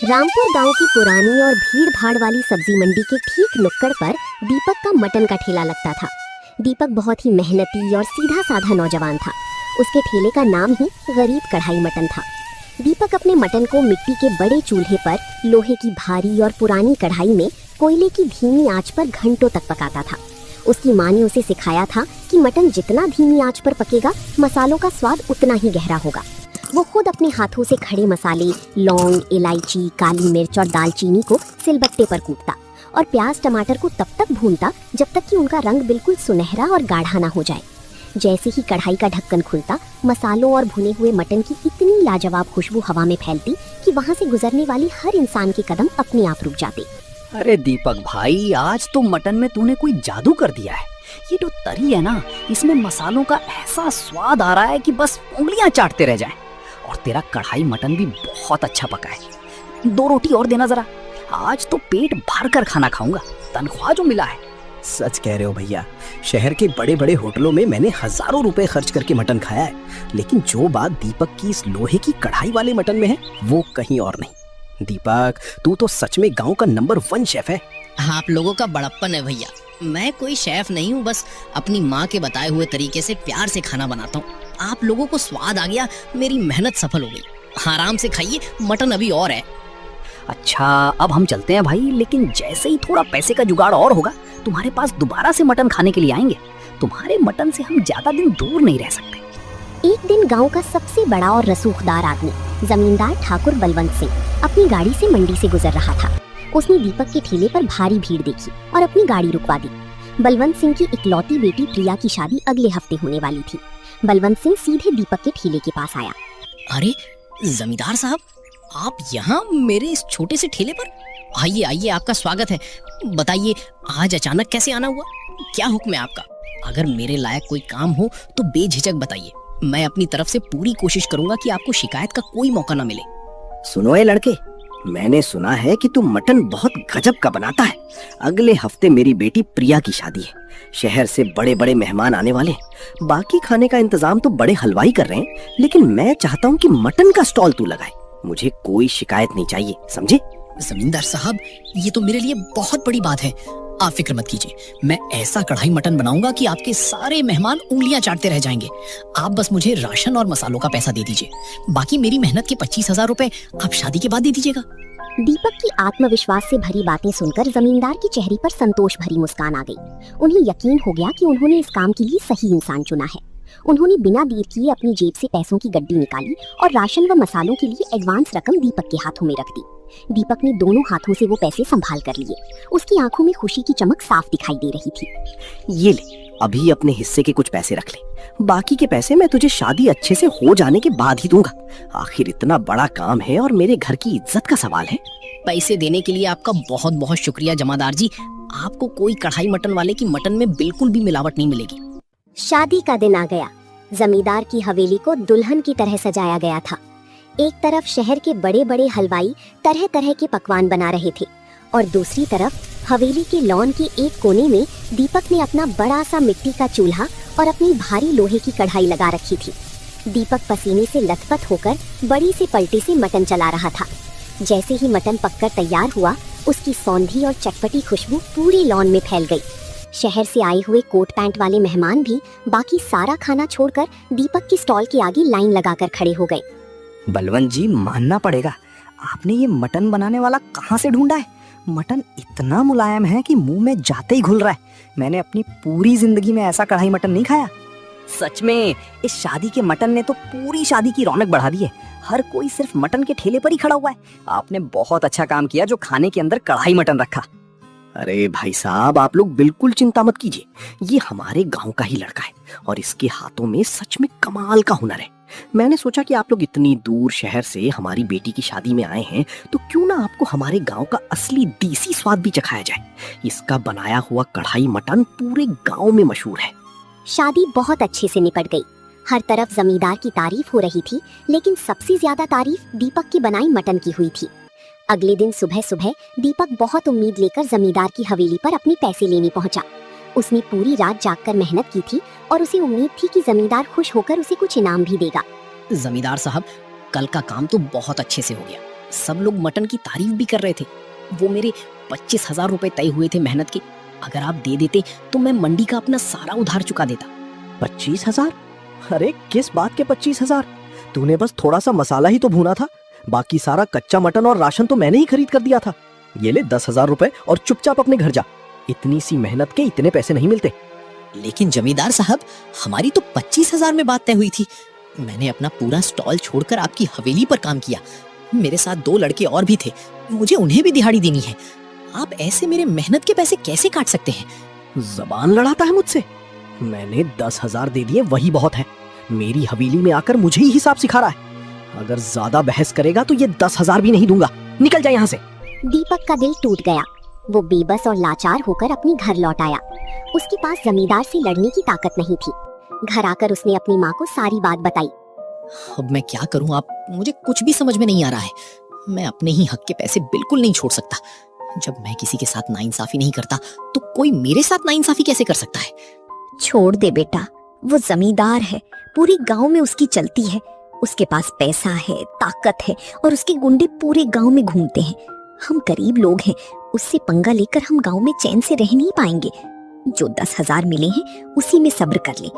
रामपुर गांव की पुरानी और भीड़ भाड़ वाली सब्जी मंडी के ठीक नुक्कड़ पर दीपक का मटन का ठेला लगता था। दीपक बहुत ही मेहनती और सीधा साधा नौजवान था। उसके ठेले का नाम ही गरीब कढ़ाई मटन था। दीपक अपने मटन को मिट्टी के बड़े चूल्हे पर लोहे की भारी और पुरानी कढ़ाई में कोयले की धीमी आंच पर घंटों तक पकाता था। उसकी माँ ने उसे सिखाया था कि मटन जितना धीमी आंच पर पकेगा, मसालों का स्वाद उतना ही गहरा होगा। वो खुद अपने हाथों से खड़े मसाले, लौंग, इलायची, काली मिर्च और दालचीनी को सिलबट्टे पर कूटता और प्याज टमाटर को तब तक भूनता जब तक कि उनका रंग बिल्कुल सुनहरा और गाढ़ा ना हो जाए। जैसे ही कढ़ाई का ढक्कन खुलता, मसालों और भुने हुए मटन की इतनी लाजवाब खुशबू हवा में फैलती कि वहाँ से गुजरने वाली हर इंसान के कदम अपने आप रुक जाते। अरे दीपक भाई, आज तो मटन में तूने कोई जादू कर दिया है। ये जो तरी है ना, इसमें मसालों का ऐसा स्वाद आ रहा है कि बस उंगलियां चाटते रह जाएं। और तेरा कढ़ाई मटन भी बहुत अच्छा पका है। 2 रोटी और देना जरा, आज तो पेट भर कर खाना खाऊंगा। तनख्वाह जो मिला है। सच कह रहे हो भैया, शहर के बड़े बड़े होटलों में मैंने हजारों रुपए खर्च करके मटन खाया है, लेकिन जो बात दीपक की इस लोहे की कढ़ाई वाले मटन में है वो कहीं और नहीं। दीपक, तू तो सच में गांव का नंबर 1 शेफ है। आप लोगों का बड़प्पन है भैया। मैं कोई शेफ नहीं हूँ, बस अपनी माँ के बताए हुए तरीके से प्यार से खाना बनाता हूँ। आप लोगों को स्वाद आ गया, मेरी मेहनत सफल हो गई। आराम से खाइए, मटन अभी और है। अच्छा, अब हम चलते हैं भाई, लेकिन जैसे ही थोड़ा पैसे का जुगाड़ और होगा, तुम्हारे पास दोबारा से मटन खाने के लिए आएंगे। तुम्हारे मटन से हम ज्यादा दिन दूर नहीं रह सकते। एक दिन गांव का सबसे बड़ा और रसूखदार आदमी, जमींदार ठाकुर बलवंत सिंह, अपनी गाड़ी से मंडी से गुजर रहा था। उसने दीपक के ठेले पर भारी भीड़ देखी और अपनी गाड़ी रुकवा दी। बलवंत सिंह की इकलौती बेटी प्रिया की शादी अगले हफ्ते होने वाली थी। बलवंत सिंह सीधे दीपक के ठेले के पास आया। अरे जमींदार साहब, आप यहाँ मेरे इस छोटे से ठेले पर? आइए आइए, आपका स्वागत है। बताइए, आज अचानक कैसे आना हुआ? क्या हुक्म है आपका? अगर मेरे लायक कोई काम हो तो बेझिझक बताइए। मैं अपनी तरफ से पूरी कोशिश करूंगा कि आपको शिकायत का कोई मौका न मिले। सुनो ए लड़के, मैंने सुना है कि तू मटन बहुत गजब का बनाता है। अगले हफ्ते मेरी बेटी प्रिया की शादी है। शहर से बड़े बड़े मेहमान आने वाले हैं। बाकी खाने का इंतजाम तो बड़े हलवाई कर रहे हैं, लेकिन मैं चाहता हूँ कि मटन का स्टॉल तू लगाए। मुझे कोई शिकायत नहीं चाहिए, समझे? जमींदार साहब, ये तो मेरे लिए बहुत बड़ी बात है। आप फिक्र मत कीजिए, मैं ऐसा कढ़ाई मटन बनाऊंगा कि आपके सारे मेहमान उंगलियां चाटते रह जाएंगे। आप बस मुझे राशन और मसालों का पैसा दे दीजिए। बाकी मेरी मेहनत के 25,000 रुपए आप शादी के बाद दे दीजिएगा। दीपक की आत्मविश्वास से भरी बातें सुनकर जमींदार की चेहरे पर संतोष भरी मुस्कान आ गई। उन्हें यकीन हो गया कि उन्होंने इस काम के लिए सही इंसान चुना है। उन्होंने बिना देर किए अपनी जेब से पैसों की गड्डी निकाली और राशन व मसालों के लिए एडवांस रकम दीपक के हाथों में रख दी। दीपक ने दोनों हाथों से वो पैसे संभाल कर लिए। उसकी आंखों में खुशी की चमक साफ दिखाई दे रही थी। ये ले, अभी अपने हिस्से के कुछ पैसे रख ले। बाकी के पैसे मैं तुझे शादी अच्छे से हो जाने के बाद ही दूंगा। आखिर इतना बड़ा काम है और मेरे घर की इज्जत का सवाल है। पैसे देने के लिए आपका बहुत बहुत शुक्रिया जमादार जी। आपको कोई कढ़ाई मटन वाले की मटन में बिल्कुल भी मिलावट नहीं मिलेगी। शादी का दिन आ गया। जमींदार की हवेली को दुल्हन की तरह सजाया गया था। एक तरफ शहर के बड़े बड़े हलवाई तरह तरह के पकवान बना रहे थे और दूसरी तरफ हवेली के लॉन के एक कोने में दीपक ने अपना बड़ा सा मिट्टी का चूल्हा और अपनी भारी लोहे की कढ़ाई लगा रखी थी। दीपक पसीने से लथपथ होकर बड़ी सी पलटी से मटन चला रहा था। जैसे ही मटन पककर तैयार हुआ, उसकी सौंधी और चटपटी खुशबू पूरे लॉन में फैल गई। शहर से आए हुए कोट पैंट वाले मेहमान भी बाकी सारा खाना छोड़कर दीपक की स्टॉल के आगे लाइन लगाकर खड़े हो गए। बलवंत जी, मानना पड़ेगा, आपने ये मटन बनाने वाला कहाँ से ढूंढा है? मटन इतना मुलायम है कि मुंह में जाते ही घुल रहा है। मैंने अपनी पूरी जिंदगी में ऐसा कढ़ाई मटन नहीं खाया। सच में इस शादी के मटन ने तो पूरी शादी की रौनक बढ़ा दी है। हर कोई सिर्फ मटन के ठेले पर ही खड़ा हुआ है। आपने बहुत अच्छा काम किया जो खाने के अंदर कढ़ाई मटन रखा। अरे भाई साहब, आप लोग बिल्कुल चिंता मत कीजिए। ये हमारे गांव का ही लड़का है और इसके हाथों में सच में कमाल का हुनर है। मैंने सोचा कि आप लोग इतनी दूर शहर से हमारी बेटी की शादी में आए हैं, तो क्यों ना आपको हमारे गांव का असली देसी स्वाद भी चखाया जाए। इसका बनाया हुआ कढ़ाई मटन पूरे गांव में मशहूर है। शादी बहुत अच्छे से निपट गई। हर तरफ जमींदार की तारीफ हो रही थी, लेकिन सबसे ज्यादा तारीफ दीपक की बनाई मटन की हुई थी। अगले दिन सुबह सुबह दीपक बहुत उम्मीद लेकर जमींदार की हवेली पर अपने पैसे लेने पहुंचा। उसने पूरी रात जागकर मेहनत की थी और उसे उम्मीद थी कि जमींदार खुश होकर उसे कुछ इनाम भी देगा। जमींदार साहब, कल का काम तो बहुत अच्छे से हो गया। सब लोग मटन की तारीफ भी कर रहे थे। वो मेरे 25,000 रुपए तय हुए थे मेहनत के। अगर आप दे देते तो मैं मंडी का अपना सारा उधार चुका देता। 25,000? अरे किस बात के 25,000? तूने बस थोड़ा सा मसाला ही तो भूना था, बाकी सारा कच्चा मटन और राशन तो मैंने ही खरीद कर दिया था। ये ले 10,000 रुपए और चुपचाप अपने घर जा। इतनी सी मेहनत के इतने पैसे नहीं मिलते। लेकिन जमींदार साहब, हमारी तो 25,000 में बात तय हुई थी। मैंने अपना पूरा स्टॉल छोड़कर आपकी हवेली पर काम किया। मेरे साथ 2 लड़के और भी थे, मुझे उन्हें भी दिहाड़ी देनी है। आप ऐसे मेरे मेहनत के पैसे कैसे काट सकते हैं? जबान लड़ाता है मुझसे। मैंने 10,000 दे दिए, वही बहुत है। मेरी हवेली में आकर मुझे ही हिसाब सिखा रहा है। अगर ज्यादा बहस करेगा तो ये 10,000 भी नहीं दूंगा। निकल जा यहाँ से। दीपक का दिल टूट गया। वो बेबस और लाचार होकर अपने घर लौट आया। उसके पास जमींदार से लड़ने की ताकत नहीं थी। घर आकर उसने अपनी माँ को सारी बात बताई। अब मैं क्या करूं आप, मुझे कुछ भी समझ में नहीं आ रहा है। मैं अपने ही हक के पैसे बिल्कुल नहीं छोड़ सकता। जब मैं किसी के साथ नाइंसाफी नहीं करता तो कोई मेरे साथ नाइंसाफी कैसे कर सकता है? छोड़ दे बेटा, वो जमींदार है, पूरे गांव में उसकी चलती है। उसके पास पैसा है, ताकत है और उसके गुंडे पूरे गांव में घूमते हैं। हम गरीब लोग हैं, उससे पंगा लेकर हम गांव में चैन से रह नहीं पाएंगे। जो 10,000 मिले हैं उसी में सब्र कर ले।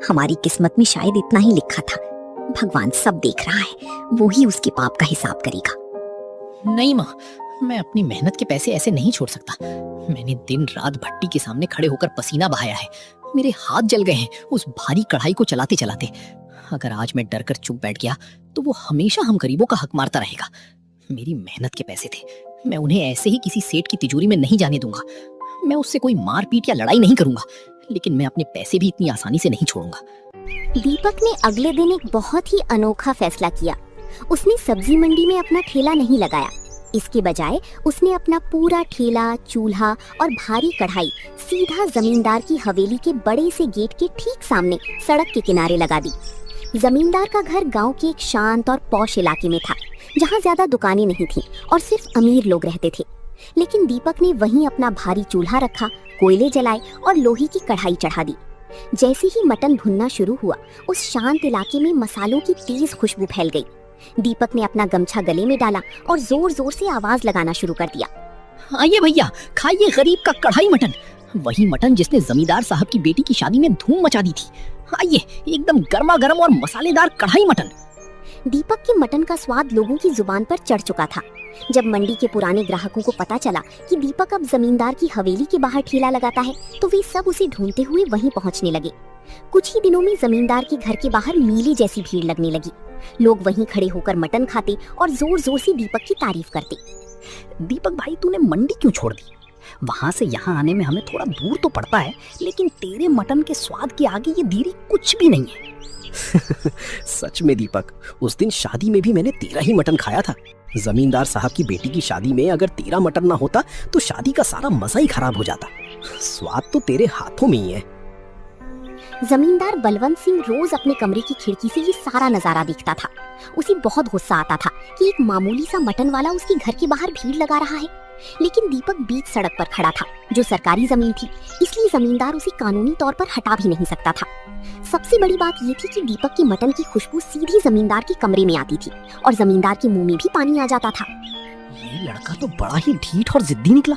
हमारी किस्मत में शायद इतना ही लिखा था। भगवान सब देख रहा है, वो ही उसके पाप का हिसाब करेगा। नहीं माँ, मैं अपनी मेहनत के पैसे ऐसे नहीं छोड़ सकता। मैंने दिन रात भट्टी के सामने खड़े होकर पसीना बहाया है। मेरे हाथ जल गए हैं उस भारी कढ़ाई को चलाते चलाते। अगर आज मैं डर कर चुप बैठ गया तो वो हमेशा हम गरीबों का हक मारता रहेगा। मेरी मेहनत के पैसे थे, मैं उन्हें ऐसे ही किसी सेठ की तिजोरी में नहीं जाने दूंगा। मैं उससे कोई मारपीट या लड़ाई नहीं करूंगा, लेकिन मैं अपने पैसे भी इतनी आसानी से नहीं छोड़ूंगा। दीपक ने अगले दिन एक बहुत ही अनोखा फैसला किया। उसने सब्जी मंडी में अपना ठेला नहीं लगाया। इसके बजाय उसने अपना पूरा ठेला, चूल्हा और भारी कढ़ाई सीधा जमींदार की हवेली के बड़े से गेट के ठीक सामने सड़क के किनारे लगा दी। जमींदार का घर गांव के एक शांत और पौश इलाके में था, जहां ज्यादा दुकानें नहीं थीं और सिर्फ अमीर लोग रहते थे। लेकिन दीपक ने वहीं अपना भारी चूल्हा रखा, कोयले जलाए और लोहे की कढ़ाई चढ़ा दी। जैसे ही मटन भुनना शुरू हुआ, उस शांत इलाके में मसालों की तेज खुशबू फैल गई। दीपक ने अपना गमछा गले में डाला और जोर जोर से आवाज लगाना शुरू कर दिया। आइए भैया, खाइए गरीब का कढ़ाई मटन, वही मटन जिसने जमींदार साहब की बेटी की शादी में धूम मचा दी थी। आइए, एकदम गर्मा गर्म और मसालेदार कढ़ाई मटन। दीपक के मटन का स्वाद लोगों की जुबान पर चढ़ चुका था। जब मंडी के पुराने ग्राहकों को पता चला कि दीपक अब जमींदार की हवेली के बाहर ठेला लगाता है, तो वे सब उसे ढूंढते हुए वहीं पहुंचने लगे। कुछ ही दिनों में जमींदार के घर के बाहर मेले जैसी भीड़ लगने लगी। लोग वहीं खड़े होकर मटन खाते और जोर जोर से दीपक की तारीफ करते। दीपक भाई, तूने मंडी क्यों छोड़ दी? वहां से यहाँ आने में हमें थोड़ा दूर तो पड़ता है, लेकिन तेरे मटन के स्वाद के आगे ये देरी कुछ भी नहीं है। सच में दीपक, उस दिन शादी में भी मैंने तेरा ही मटन खाया था। जमींदार साहब की बेटी की शादी में अगर तेरा मटन ना होता तो शादी का सारा मजा ही खराब हो जाता। स्वाद तो तेरे हाथों में ही है। जमींदार बलवंत सिंह रोज अपने कमरे की खिड़की से ये सारा नजारा देखता था। उसे बहुत गुस्सा आता था कि एक मामूली सा मटन वाला उसके घर के बाहर भीड़ लगा रहा है। लेकिन दीपक बीच सड़क पर खड़ा था, जो सरकारी जमीन थी, इसलिए जमींदार उसे कानूनी तौर पर हटा भी नहीं सकता था। सबसे बड़ी बात ये थी कि दीपक की मटन की खुशबू सीधी जमींदार के कमरे में आती थी और जमींदार के मुंह में भी पानी आ जाता था। ये लड़का तो बड़ा ही ढीठ और जिद्दी निकला।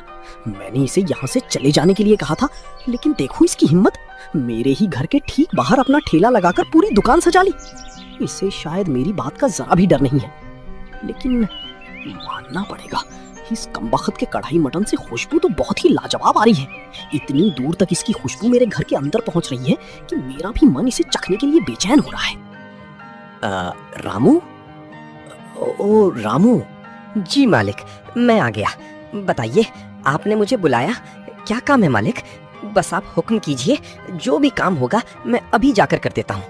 मैंने इसे यहाँ से चले जाने के लिए कहा था, लेकिन देखो इसकी हिम्मत, मेरे ही घर के ठीक बाहर अपना ठेला लगाकर पूरी दुकान सजा ली। इसे शायद मेरी बात का जरा भी डर नहीं है, लेकिन मानना पड़ेगा, इस कमबख्त के कढ़ाई मटन से खुशबू तो बहुत ही लाजवाब आ रही है। इतनी दूर तक इसकी खुशबू मेरे घर के अंदर पहुंच रही है कि मेरा भी मन इसे चखने के लिए बेचैन हो रहा है। रामू? ओ रामू। जी मालिक, मैं आ गया। बताइए, आपने मुझे बुलाया? क्या काम है मालिक? बस आप हुक्म कीजिए, जो भी काम होगा मैं अभी जाकर कर देता हूँ।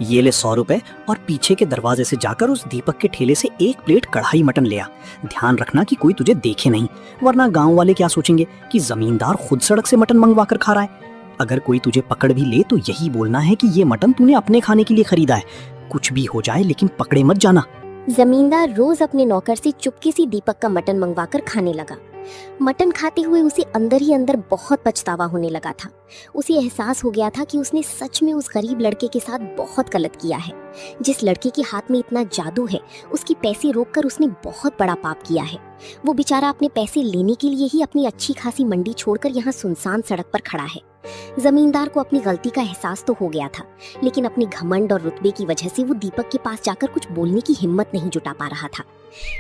ये ले 100 रुपए और पीछे के दरवाजे से जाकर उस दीपक के ठेले से 1 प्लेट कढ़ाई मटन ले आ। ध्यान रखना कि कोई तुझे देखे नहीं, वरना गांव वाले क्या सोचेंगे कि जमींदार खुद सड़क से मटन मंगवा कर खा रहा है। अगर कोई तुझे पकड़ भी ले तो यही बोलना है कि ये मटन तूने अपने खाने के लिए खरीदा है। कुछ भी हो जाए लेकिन पकड़े मत जाना। जमींदार रोज अपने नौकर से चुपके से दीपक का मटन मंगवाकर खाने लगा। मटन खाते हुए उसे अंदर ही अंदर बहुत पछतावा होने लगा था। उसे एहसास हो गया था कि उसने सच में उस गरीब लड़के के साथ बहुत गलत किया है। जिस लड़के के हाथ में इतना जादू है, उसके पैसे रोककर उसने बहुत बड़ा पाप किया है। वो बेचारा अपने पैसे लेने के लिए ही अपनी अच्छी खासी मंडी छोड़कर यहाँ सुनसान सड़क पर खड़ा है। जमींदार को अपनी गलती का एहसास तो हो गया था, लेकिन अपने घमंड और रुतबे की वजह से वो दीपक के पास जाकर कुछ बोलने की हिम्मत नहीं जुटा पा रहा था।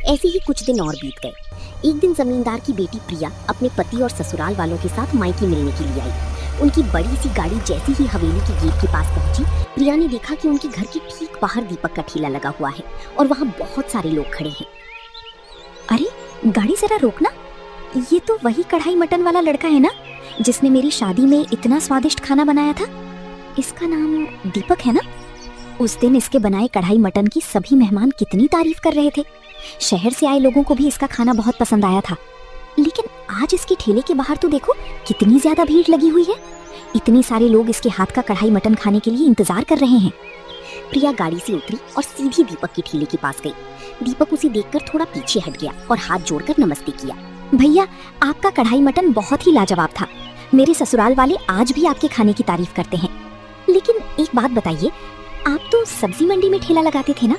ऐसे ही कुछ दिन और बीत गए। एक दिन जमींदार की बेटी प्रिया अपने पति और ससुराल वालों के साथ मायके मिलने के लिए आई। उनकी बड़ी सी गाड़ी जैसे ही हवेली की गेट के पास पहुंची, प्रिया ने देखा कि उनके घर के ठीक बाहर दीपक का ठेला लगा हुआ है और वहाँ बहुत सारे लोग खड़े हैं। अरे गाड़ी जरा रोकना, ये तो वही कढ़ाई मटन वाला लड़का है ना, जिसने मेरी शादी में इतना स्वादिष्ट खाना बनाया था। इसका नाम दीपक है ना। उस दिन इसके बनाए कढ़ाई मटन की सभी मेहमान कितनी तारीफ कर रहे थे। शहर से आए लोगों को भी इसका खाना बहुत पसंद आया था। लेकिन आज इसके ठेले के बाहर तो देखो कितनी ज्यादा भीड़ लगी हुई है। इतने सारे लोग इसके हाथ का कढ़ाई मटन खाने के लिए इंतजार कर रहे हैं। प्रिया गाड़ी से उतरी और सीधी दीपक के ठेले के पास गई। दीपक उसे देखकर थोड़ा पीछे हट गया और हाथ जोड़कर नमस्ते किया। भैया, आपका कढ़ाई मटन बहुत ही लाजवाब था। मेरे ससुराल वाले आज भी आपके खाने की तारीफ करते हैं। लेकिन एक बात बताइए, आप तो सब्जी मंडी में ठेला लगाते थे ना,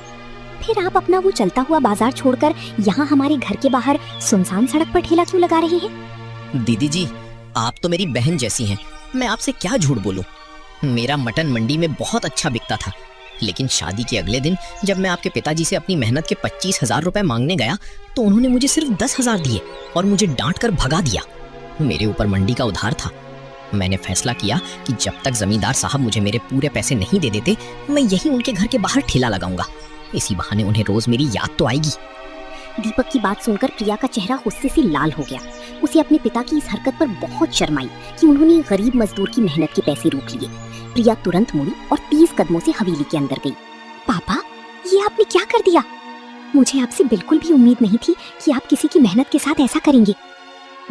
फिर आप अपना वो चलता हुआ बाजार छोड़कर यहाँ हमारे घर के बाहर सुनसान सड़क पर ठेला क्यों लगा रहे हैं? दीदी जी, आप तो मेरी बहन जैसी हैं। मैं आपसे क्या झूठ बोलूं। मेरा मटन मंडी में बहुत अच्छा बिकता था, लेकिन शादी के अगले दिन जब मैं आपके पिताजी से अपनी मेहनत के 25,000 रुपए मांगने गया तो उन्होंने मुझे सिर्फ 10,000 दिए और मुझे डांट कर भगा दिया। मेरे ऊपर मंडी का उधार था। मैंने फैसला किया कि जब तक जमींदार साहब मुझे मेरे पूरे पैसे नहीं दे देते, मैं यहीं उनके घर के बाहर ठेला लगाऊंगा। इसी बहाने उन्हें रोज मेरी याद तो आएगी। दीपक की बात सुनकर प्रिया का चेहरा गुस्से से लाल हो गया। उसे अपने पिता की इस हरकत पर बहुत शर्म आई कि उन्होंने गरीब मजदूर की मेहनत के पैसे रोक लिए। प्रिया तुरंत मुड़ी और 30 कदमों से हवेली के अंदर गई। पापा, ये आपने क्या कर दिया? मुझे आपसे बिल्कुल भी उम्मीद नहीं थी कि आप किसी की मेहनत के साथ ऐसा करेंगे।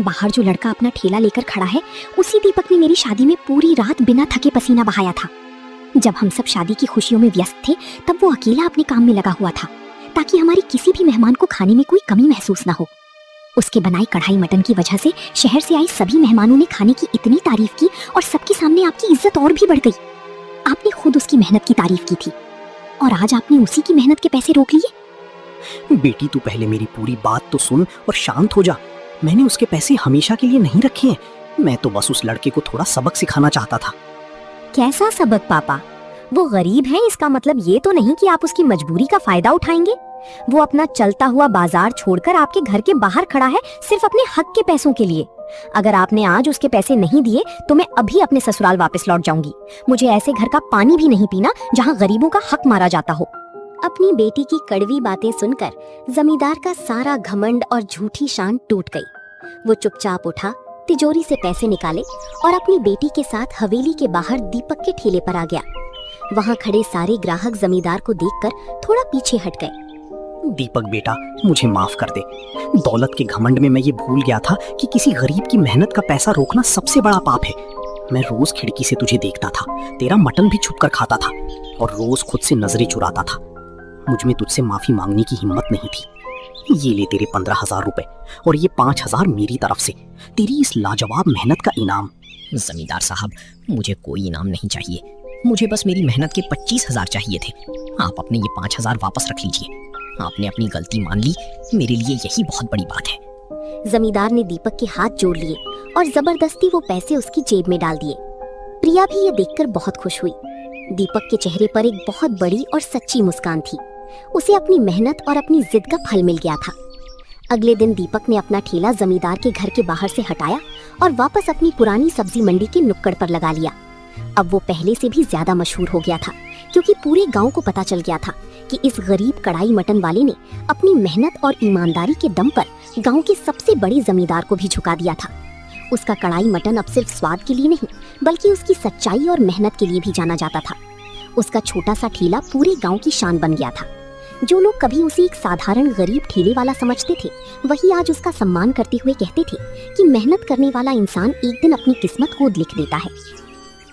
बाहर जो लड़का अपना ठेला लेकर खड़ा है, उसी दीपक ने मेरी शादी में पूरी रात बिना थके पसीना बहाया था। जब हम सब शादी की खुशियों में व्यस्त थे, तब वो अकेला अपने काम में लगा हुआ था, ताकि हमारी किसी भी मेहमान को खाने में कोई कमी महसूस न हो। उसके बनाई कढ़ाई मटन की वजह से शहर से आई सभी मेहमानों ने खाने की इतनी तारीफ की और सबके सामने आपकी इज्जत और भी बढ़ गई। आपने खुद उसकी मेहनत की तारीफ की थी और आज आपने उसी की मेहनत के पैसे रोक लिए। बेटी, तू पहले मेरी पूरी बात तो सुन और शांत हो जा। मैंने उसके पैसे हमेशा के लिए नहीं रखे हैं। मैं तो बस उस लड़के को थोड़ा सबक सिखाना चाहता था। कैसा सबक पापा? वो गरीब है, इसका मतलब ये तो नहीं कि आप उसकी मजबूरी का फायदा उठाएंगे। वो अपना चलता हुआ बाजार छोड़कर आपके घर के बाहर खड़ा है सिर्फ अपने हक के पैसों के लिए। अगर आपने आज उसके पैसे नहीं दिए तो मैं अभी अपने ससुराल वापस लौट जाऊंगी। मुझे ऐसे घर का पानी भी नहीं पीना जहाँ गरीबों का हक मारा जाता हो। अपनी बेटी की कड़वी बातें सुनकर जमींदार का सारा घमंड और झूठी शान टूट गई। वो चुपचाप उठा, तिजोरी से पैसे निकाले और अपनी बेटी के साथ हवेली के बाहर दीपक के ठेले पर आ गया। वहाँ खड़े सारे ग्राहक जमींदार को देखकर थोड़ा पीछे हट गए। दीपक बेटा, मुझे माफ कर दे। दौलत के घमंड में मैं ये भूल गया था कि किसी गरीब की मेहनत का पैसा रोकना सबसे बड़ा पाप है। मैं रोज खिड़की से तुझे देखता था, तेरा मटन भी छुप कर खाता था और रोज खुद से नजरें चुराता था। मुझ में तुझसे माफी मांगने की हिम्मत नहीं थी। ये ले तेरे 15,000 रुपए और ये 5,000 मेरी तरफ से तेरी इस लाजवाब मेहनत का इनाम। जमींदार साहब, मुझे कोई इनाम नहीं चाहिए। मुझे बस मेरी मेहनत के 25,000 चाहिए थे। आप अपने ये 5,000 वापस रख लीजिए। आपने अपनी गलती मान ली, मेरे लिए यही बहुत बड़ी बात है। जमींदार ने दीपक के हाथ जोड़ लिए और जबरदस्ती वो पैसे उसकी जेब में डाल दिए। प्रिया भी ये देखकर बहुत खुश हुई। दीपक के चेहरे पर एक बहुत बड़ी और सच्ची मुस्कान थी। उसे अपनी मेहनत और अपनी जिद का फल मिल गया था। अगले दिन दीपक ने अपना ठेला जमींदार के घर के बाहर से हटाया और वापस अपनी पुरानी सब्जी मंडी के नुक्कड़ पर लगा लिया। अब वो पहले से भी ज्यादा मशहूर हो गया था, क्योंकि पूरे गांव को पता चल गया था कि इस गरीब कढ़ाई मटन वाले ने अपनी मेहनत और ईमानदारी के दम पर गांव के सबसे बड़े जमींदार को भी झुका दिया था। उसका कढ़ाई मटन अब सिर्फ स्वाद के लिए नहीं, बल्कि उसकी सच्चाई और मेहनत के लिए भी जाना जाता था। उसका छोटा सा ठेला पूरे गांव की शान बन गया था। जो लोग कभी उसे एक साधारण गरीब ठेले वाला समझते थे, वही आज उसका सम्मान करते हुए कहते थे कि मेहनत करने वाला इंसान एक दिन अपनी किस्मत खुद लिख देता है।